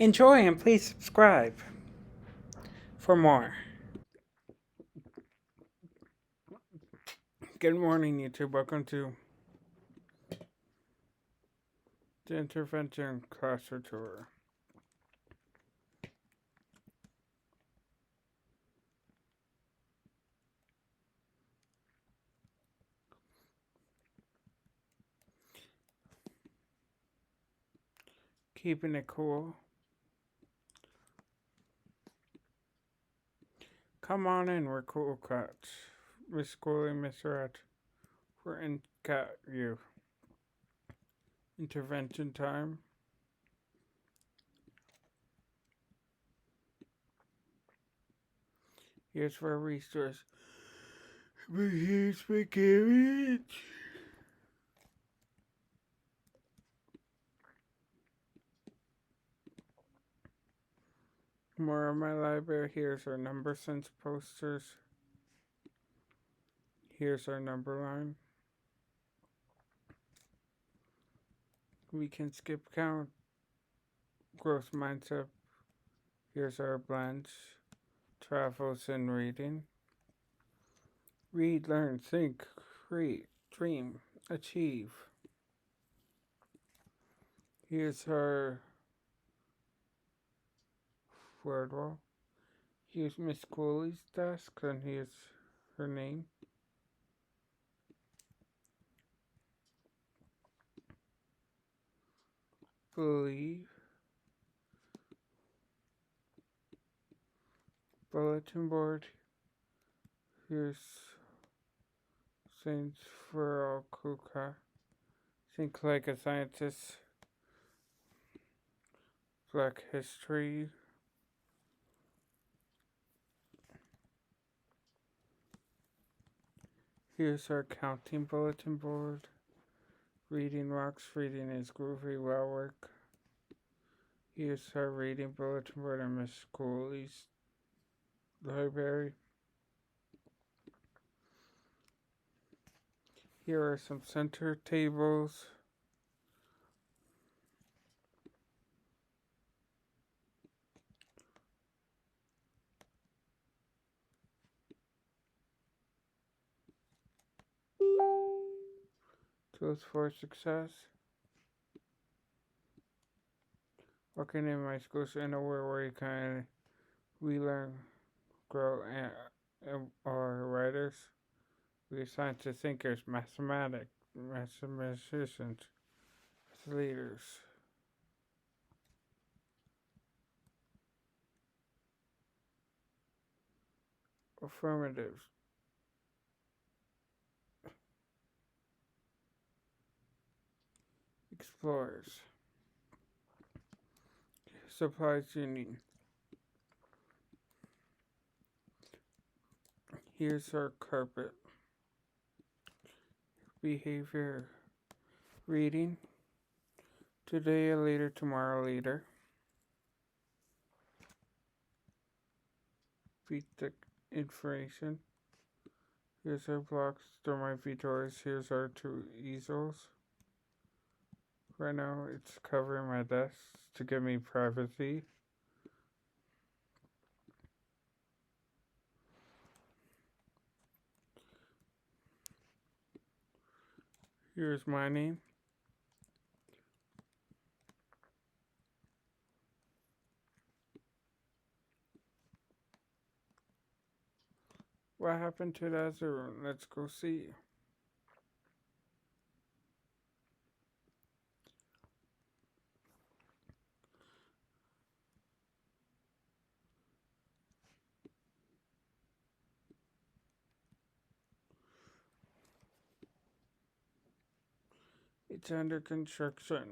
Enjoy and please subscribe for more. Good morning, YouTube. Welcome to the Intervention Classroom Tour. Keeping it cool. Come on in, we're cool cats. Miss Schooly, Miss Rat. We're in cat you. Intervention time. Here's for a resource. But here's for carrots. More of my library. Here's our number sense posters. Here's our number line. We can skip count. Growth mindset. Here's our blends. Travels and reading. Read, learn, think, create, dream, achieve. Here's our word wall. Here's Miss Cooley's desk, and here's her name. Believe. Bulletin board. Here's Saints for all Kuka. Think like a scientist. Black history. Here's our counting bulletin board. Reading rocks. Reading is groovy. Well work. Here's our reading bulletin board in Miss Cooley's library. Here are some center tables. Tools for success. Working in my school is anywhere where you can we learn, grow, and our writers. We assign to thinkers, mathematicians, leaders. Affirmatives. Explorers. Supplies you need. Here's our carpet. Behavior. Reading. Today a leader, tomorrow a leader. Beat the information. Here's our blocks, store my Vitors. Here's our two easels. Right now it's covering my desk to give me privacy. Here's my name. What happened to the other room? Let's go see. It's under construction.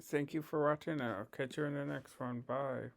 Thank you for watching. I'll catch you in the next one. Bye.